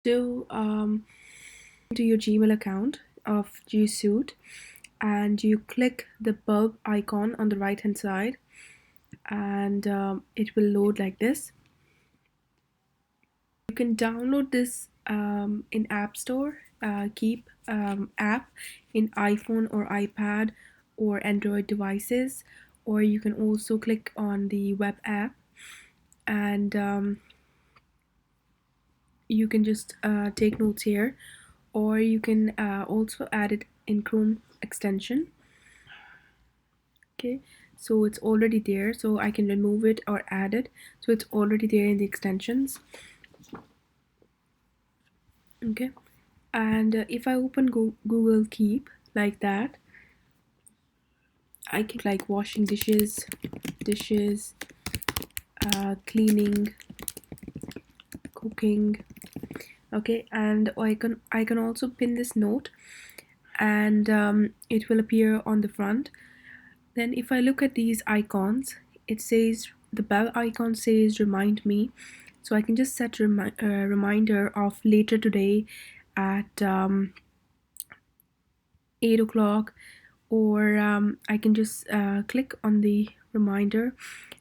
To your Gmail account of G Suite, and you click the bulb icon on the right hand side, and it will load like this. You can download this in App Store, Keep app in iPhone or iPad or Android devices, or you can also click on the web app, and you can just take notes here, or you can also add it in Chrome extension. Okay, so it's already there, so I can remove it or add it, so it's already there in the extensions. Okay, and if I open Google Keep like that, I can like washing dishes, cleaning, cooking. Okay, and I can also pin this note, and it will appear on the front. Then if I look at these icons, it says the bell icon says remind me, so I can just set a reminder of later today at 8 o'clock, or I can just click on the reminder,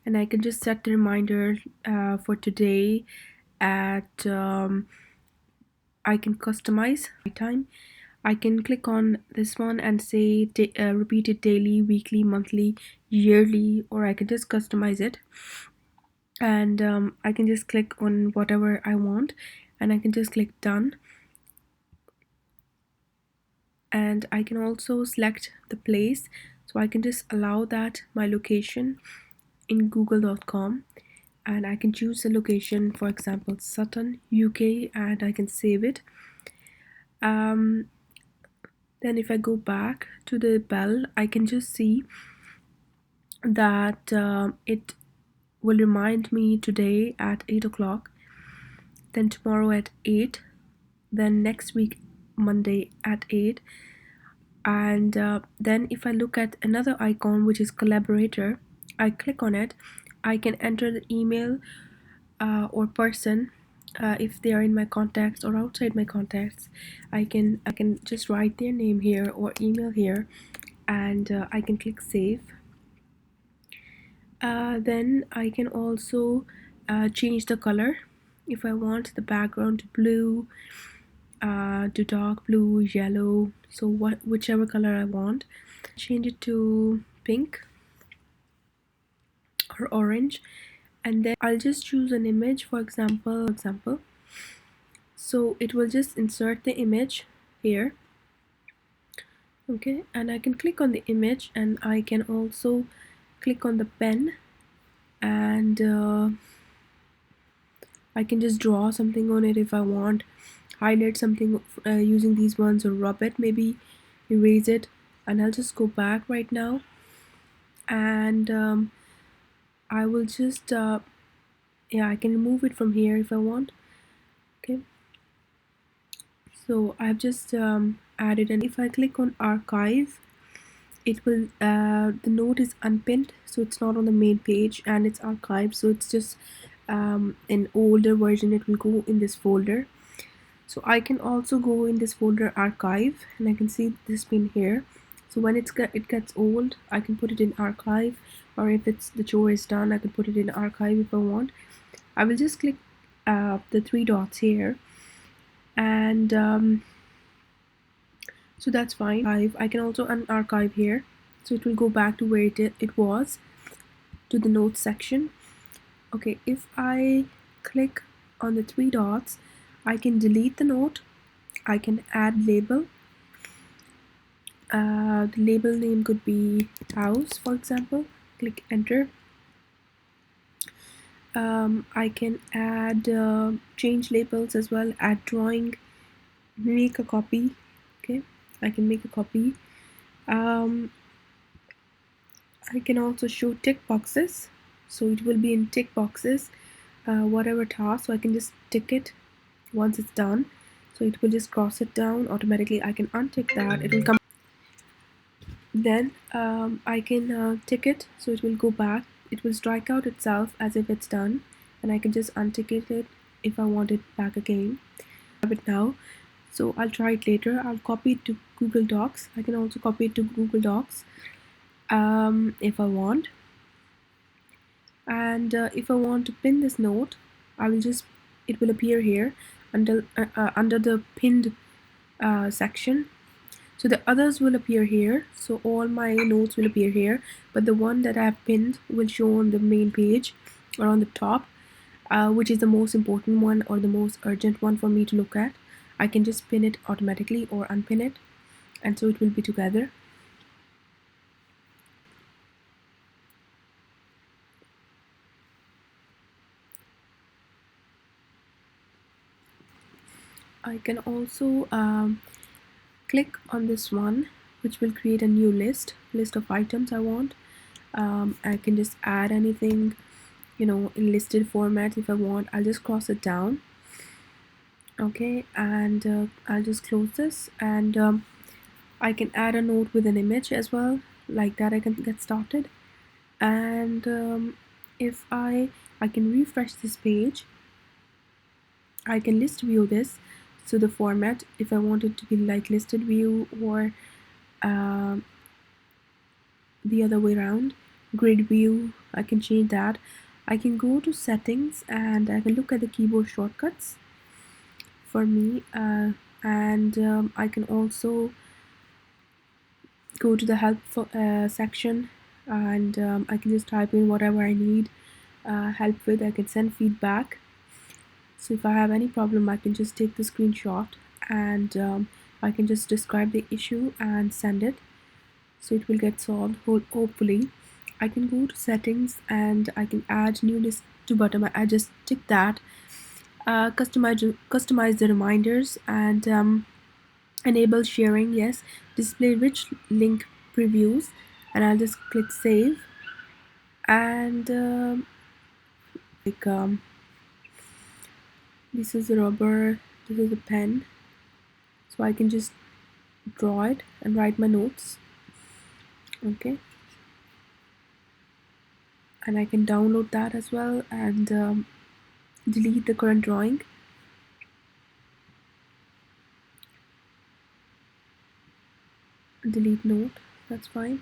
and I can just set the reminder for today at I can customize my time. I can click on this one and say repeat it daily, weekly, monthly, yearly, or I can just customize it, and I can just click on whatever I want, and I can just click done, and I can also select the place, so I can just allow that my location in google.com, and I can choose the location, for example Sutton, UK, and I can save it. Then if I go back to the bell, I can just see that it will remind me today at 8 o'clock, then tomorrow at 8, then next week Monday at 8, and then if I look at another icon which is collaborator, I click on it, I can enter the email or person, if they are in my contacts or outside my contacts. I can just write their name here or email here, and I can click save. Then I can also change the color if I want the background to blue, to dark blue, yellow, so whichever color I want. Change it to pink or orange, and then I'll just choose an image, for example, so it will just insert the image here. Okay, and I can click on the image, and I can also click on the pen, and I can just draw something on it if I want, highlight something using these ones, or rub it, maybe erase it, and I'll just go back right now, and I will just yeah, I can remove it from here if I want. Okay, so I've just added, and if I click on archive, it will the note is unpinned, so it's not on the main page, and it's archived, so it's just an older version, it will go in this folder. So I can also go in this folder archive, and I can see this pin here, so when it gets old, I can put it in archive, or if it's the chore is done, I can put it in archive if I want. I will just click the three dots here, and so that's fine. I can also unarchive here, so it will go back to where it was, to the notes section. Okay, if I click on the three dots, I can delete the note, I can add label. The label name could be house, for example. Click enter. I can add change labels as well, add drawing, make a copy. Okay, I can make a copy. I can also show tick boxes, so it will be in tick boxes, whatever task, so I can just tick it once it's done, so it will just cross it down automatically. I can untick that, it will come. Then I can tick it, so it will go back, it will strike out itself as if it's done, and I can just untick it if I want it back again. it now, so I'll try it later. I'll copy it to Google Docs. I can also copy it to Google Docs if I want. And if I want to pin this note, I will just, it will appear here under the pinned section. So the others will appear here, so all my notes will appear here, but the one that I have pinned will show on the main page or on the top, which is the most important one or the most urgent one for me to look at. I can just pin it automatically or unpin it, and so it will be together. I can also click on this one, which will create a new list of items I want. I can just add anything, in listed format if I want. I'll just cross it down. Okay, and I'll just close this, and I can add a note with an image as well. Like that I can get started. And if I can refresh this page, I can list view this. So the format, if I want it to be like listed view or the other way around, grid view, I can change that. I can go to settings and I can look at the keyboard shortcuts for me, and I can also go to the help section, and I can just type in whatever I need help with. I can send feedback. So if I have any problem, I can just take the screenshot and I can just describe the issue and send it, so it will get solved hopefully. I can go to settings and I can add new list to bottom. I just tick that. Customize the reminders and enable sharing, yes. Display rich link previews, and I'll just click save. And this is a rubber, this is a pen, so I can just draw it and write my notes. Okay, and I can download that as well and delete the current drawing. Delete note, that's fine.